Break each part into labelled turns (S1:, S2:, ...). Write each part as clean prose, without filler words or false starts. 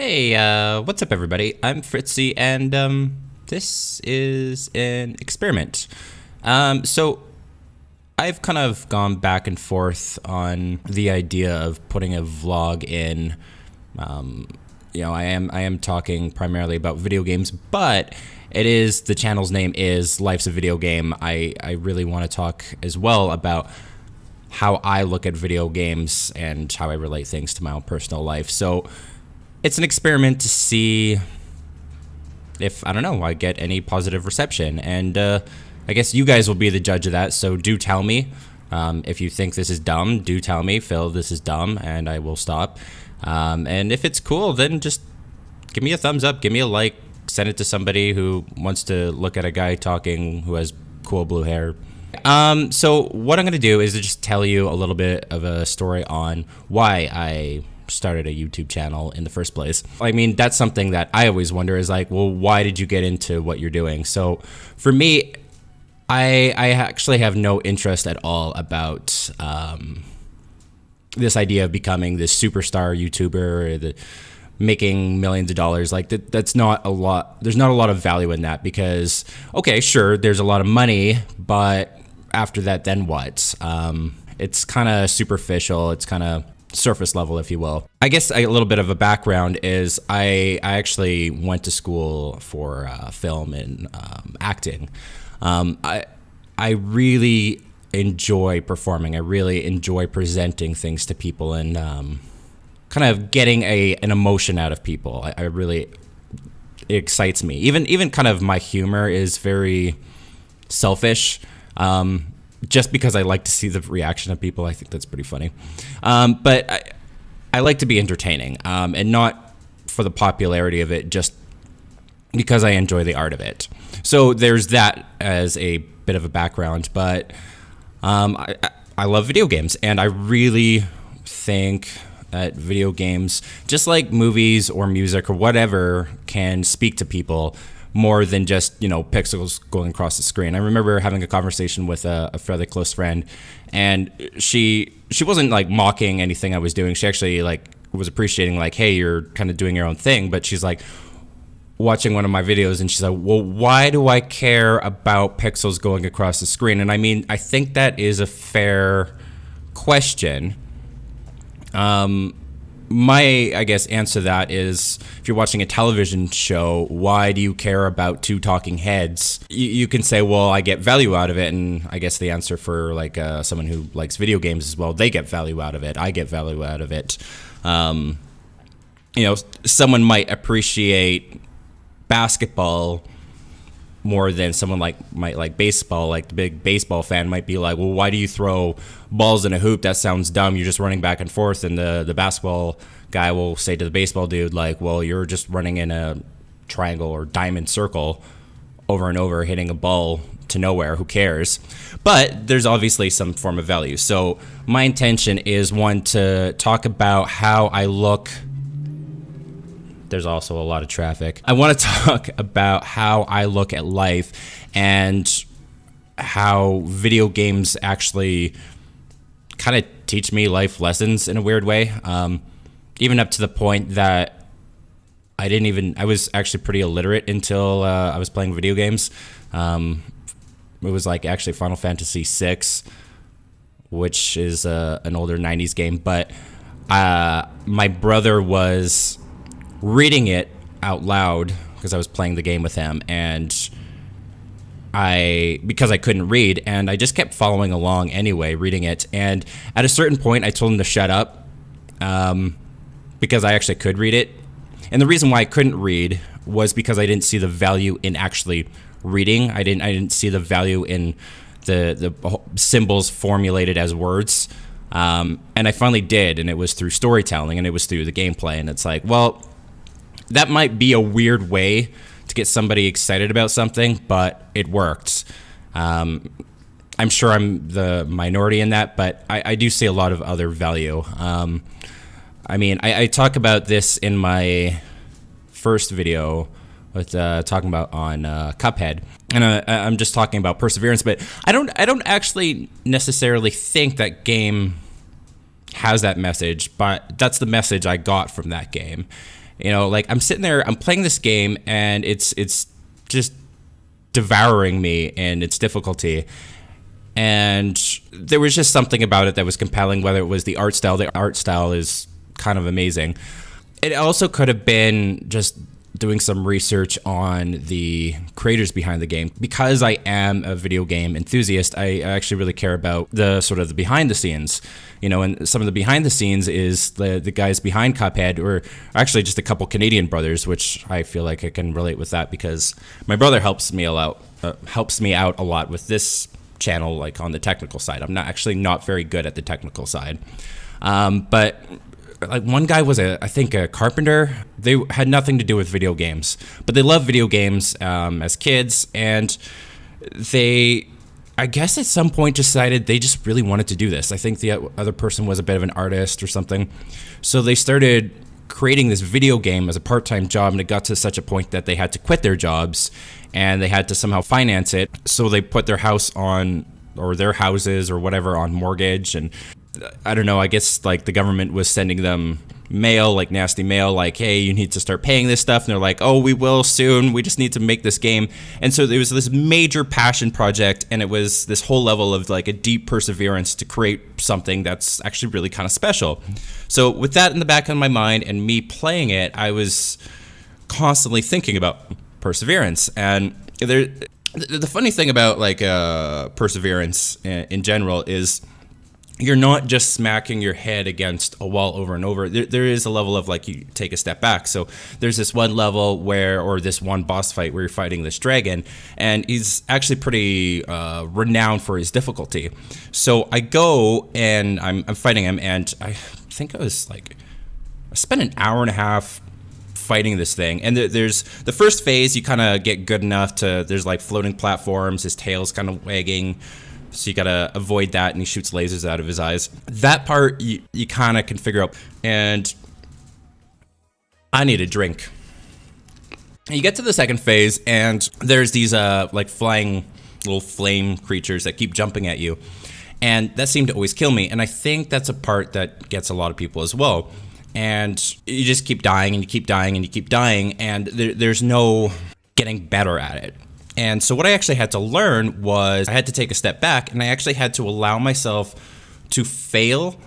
S1: Hey, what's up, everybody? I'm Phritzy, and this is an experiment. So I've kind of gone back and forth on the idea of putting a vlog in. I am talking primarily about video games, but the channel's name is Life's a Video Game. I really want to talk as well about how I look at video games and how I relate things to my own personal life. So it's an experiment to see if, I don't know, I get any positive reception. And I guess you guys will be the judge of that, so do tell me. If you think this is dumb, do tell me, Phil, this is dumb, and I will stop. And if it's cool, then just give me a thumbs up, give me a like, send it to somebody who wants to look at a guy talking who has cool blue hair. So what I'm going to do is to just tell you a little bit of a story on why I started a YouTube channel in the first place. I mean, that's something that I always wonder is like, well, why did you get into what you're doing? So for me, I actually have no interest at all about this idea of becoming this superstar YouTuber or making millions of dollars. Like that's not a lot. There's not a lot of value in that because, okay, sure, there's a lot of money, but after that, then what? It's kind of superficial. It's kind of surface level, if you will. I guess a little bit of a background is I actually went to school for film and acting. I really enjoy performing. I really enjoy presenting things to people and kind of getting an emotion out of people. I really, it excites me. Even kind of my humor is very selfish. Just because I like to see the reaction of people. I think that's pretty funny. But I like to be entertaining, and not for the popularity of it, just because I enjoy the art of it. So there's that as a bit of a background, but I love video games, and I really think that video games, just like movies or music or whatever, can speak to people more than just, pixels going across the screen. I remember having a conversation with a fairly close friend, and she wasn't like mocking anything I was doing. She actually like was appreciating like, hey, you're kind of doing your own thing. But she's like watching one of my videos, and she's like, well, why do I care about pixels going across the screen? And I mean, I think that is a fair question. My, I guess, answer to that is, if you're watching a television show, why do you care about two talking heads? You can say, well, I get value out of it, and I guess the answer for like someone who likes video games is, well, they get value out of it. I get value out of it. Someone might appreciate basketball more than someone might like baseball. Like the big baseball fan might be like, well, why do you throw balls in a hoop? That sounds dumb. You're just running back and forth. And the basketball guy will say to the baseball dude, like, well, you're just running in a triangle or diamond circle over and over, hitting a ball to nowhere. Who cares? But there's obviously some form of value. So my intention is, one, to talk about how I look. There's also a lot of traffic. I want to talk about how I look at life and how video games actually kind of teach me life lessons in a weird way. Even up to the point that I was actually pretty illiterate until I was playing video games. It was like actually Final Fantasy VI, which is an older 90s game. But my brother was reading it out loud because I was playing the game with him, and because I couldn't read, and I just kept following along anyway, reading it. And at a certain point, I told him to shut up because I actually could read it. And the reason why I couldn't read was because I didn't see the value in actually reading. I didn't see the value in the symbols formulated as words. And I finally did, and it was through storytelling, and it was through the gameplay. And it's like, well, that might be a weird way to get somebody excited about something, but it worked. I'm sure I'm the minority in that, but I do see a lot of other value. I mean, I talk about this in my first video with talking about on Cuphead, and I'm just talking about perseverance. But I don't actually necessarily think that game has that message, but that's the message I got from that game. You know, like I'm sitting there, I'm playing this game, and it's just devouring me in its difficulty. And there was just something about it that was compelling, whether it was the art style. The art style is kind of amazing. It also could have been just doing some research on the creators behind the game. Because I am a video game enthusiast, I actually really care about the sort of the behind the scenes. You know, and some of the behind the scenes is the guys behind Cuphead, or actually just a couple Canadian brothers, which I feel like I can relate with that because my brother helps me out a lot with this channel, like on the technical side. I'm not very good at the technical side, but like one guy was I think a carpenter. They had nothing to do with video games, but they loved video games as kids, and they, I guess at some point decided they just really wanted to do this. I think the other person was a bit of an artist or something, so they started creating this video game as a part-time job, and it got to such a point that they had to quit their jobs and they had to somehow finance it. So they put their house on, or their houses or whatever, on mortgage. And I don't know, I guess like the government was sending them mail, like nasty mail, like, hey, you need to start paying this stuff. And they're like, oh, we will soon. We just need to make this game. And so there was this major passion project, and it was this whole level of like a deep perseverance to create something that's actually really kind of special. So with that in the back of my mind and me playing it, I was constantly thinking about perseverance. And the funny thing about like perseverance in general is you're not just smacking your head against a wall over and over. There is a level of like you take a step back. So there's this one level or this one boss fight where you're fighting this dragon, and he's actually pretty renowned for his difficulty. So I go and I'm fighting him, and I think I spent an hour and a half fighting this thing. And there's the first phase, you kind of get good enough to, there's like floating platforms, his tail's kind of wagging, so you gotta avoid that, and he shoots lasers out of his eyes. That part you kind of can figure out. And I need a drink. And you get to the second phase, and there's these like flying little flame creatures that keep jumping at you, and that seemed to always kill me. And I think that's a part that gets a lot of people as well. And you just keep dying, and you keep dying, and you keep dying, and there's no getting better at it. And so what I actually had to learn was I had to take a step back, and I actually had to allow myself to fail.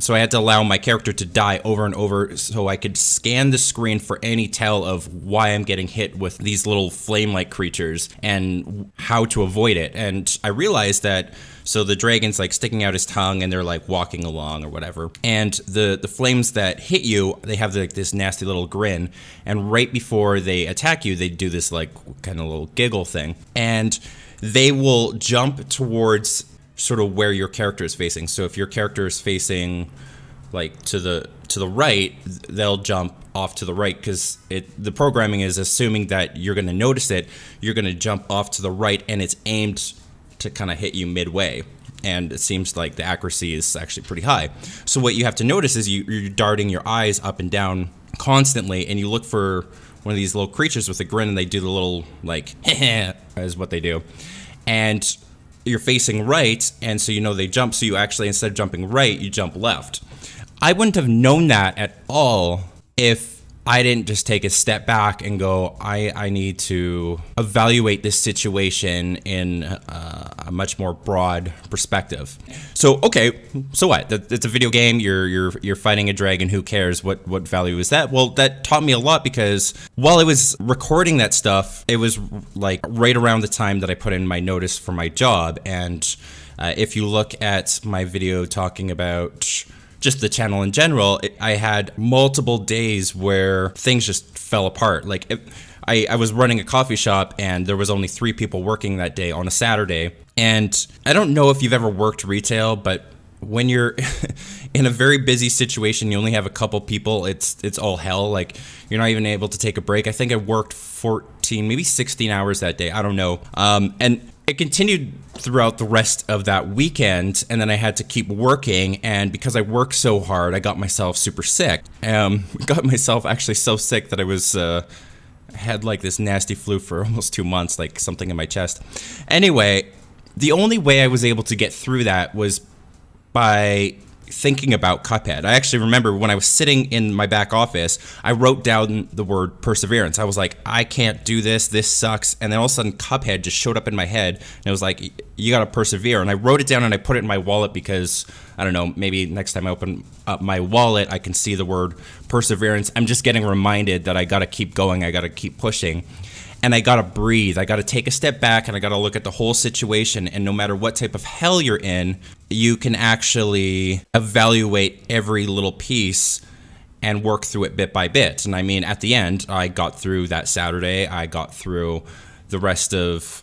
S1: So I had to allow my character to die over and over so I could scan the screen for any tell of why I'm getting hit with these little flame-like creatures and how to avoid it. And I realized that, so the dragon's like sticking out his tongue and they're like walking along or whatever. And the flames that hit you, they have like this nasty little grin. And right before they attack you, they do this like kind of little giggle thing. And they will jump towards sort of where your character is facing. So if your character is facing like to the right, they'll jump off to the right, because the programming is assuming that you're going to notice it. You're going to jump off to the right, and it's aimed to kind of hit you midway. And it seems like the accuracy is actually pretty high. So what you have to notice is you're darting your eyes up and down constantly, and you look for one of these little creatures with a grin, and they do the little like is what they do. And you're facing right, and so you know they jump, so you actually, instead of jumping right, you jump left. I wouldn't have known that at all if I didn't just take a step back and go, I need to evaluate this situation in a much more broad perspective. So, okay, so what? It's a video game, you're fighting a dragon, who cares? What value is that? Well, that taught me a lot, because while I was recording that stuff, it was like right around the time that I put in my notice for my job. And if you look at my video talking about just the channel in general, I had multiple days where things just fell apart. Like I was running a coffee shop, and there was only 3 people working that day on a Saturday. And I don't know if you've ever worked retail, but when you're in a very busy situation, you only have a couple people, it's all hell. Like you're not even able to take a break. I think I worked 14, maybe 16 hours that day. I don't know. And it continued throughout the rest of that weekend, and then I had to keep working, and because I worked so hard, I got myself super sick. Got myself actually so sick that I was had like this nasty flu for almost 2 months, like something in my chest. Anyway, the only way I was able to get through that was by thinking about Cuphead. I actually remember when I was sitting in my back office, I wrote down the word perseverance. I was like, I can't do this. This sucks. And then all of a sudden, Cuphead just showed up in my head, and it was like, you got to persevere. And I wrote it down and I put it in my wallet because, I don't know, maybe next time I open up my wallet, I can see the word perseverance. I'm just getting reminded that I got to keep going. I got to keep pushing. And I gotta breathe. I gotta take a step back, and I gotta look at the whole situation. And no matter what type of hell you're in, you can actually evaluate every little piece and work through it bit by bit. And I mean, at the end, I got through that Saturday. I got through the rest of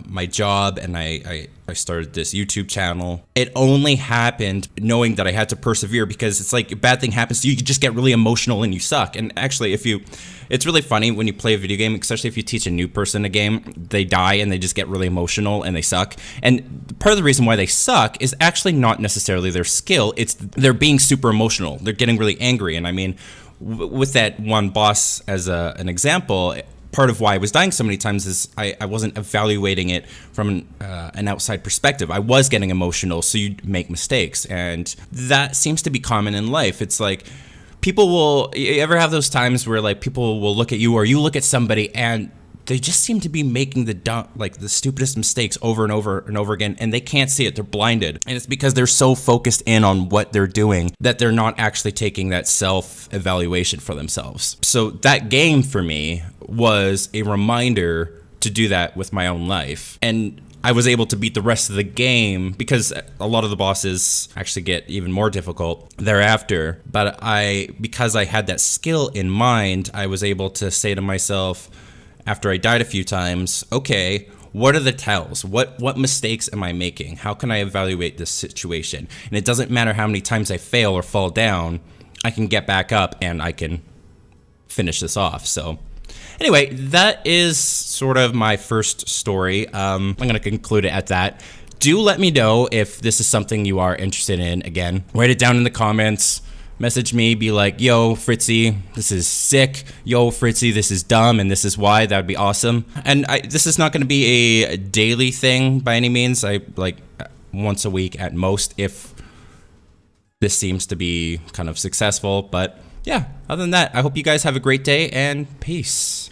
S1: my job, and I started this YouTube channel. It only happened knowing that I had to persevere, because it's like a bad thing happens to you, you just get really emotional and you suck. And actually, it's really funny when you play a video game, especially if you teach a new person a game, they die and they just get really emotional and they suck. And part of the reason why they suck is actually not necessarily their skill, it's they're being super emotional. They're getting really angry. And I mean, with that one boss as an example, part of why I was dying so many times is I wasn't evaluating it from an outside perspective. I was getting emotional, so you make mistakes. And that seems to be common in life. It's like, you ever have those times where like people will look at you, or you look at somebody, and they just seem to be making the stupidest mistakes over and over and over again, and they can't see it. They're blinded. And it's because they're so focused in on what they're doing that they're not actually taking that self-evaluation for themselves. So that game for me was a reminder to do that with my own life. And I was able to beat the rest of the game, because a lot of the bosses actually get even more difficult thereafter. But because I had that skill in mind, I was able to say to myself, after I died a few times, okay, what are the tells? What mistakes am I making? How can I evaluate this situation? And it doesn't matter how many times I fail or fall down, I can get back up and I can finish this off. So anyway, that is sort of my first story. I'm going to conclude it at that. Do let me know if this is something you are interested in. Again, write it down in the comments. Message me, be like, yo, Phritzy, this is sick. Yo, Phritzy, this is dumb, and this is why. That would be awesome. And this is not going to be a daily thing by any means. I like once a week at most, if this seems to be kind of successful. But yeah, other than that, I hope you guys have a great day, and peace.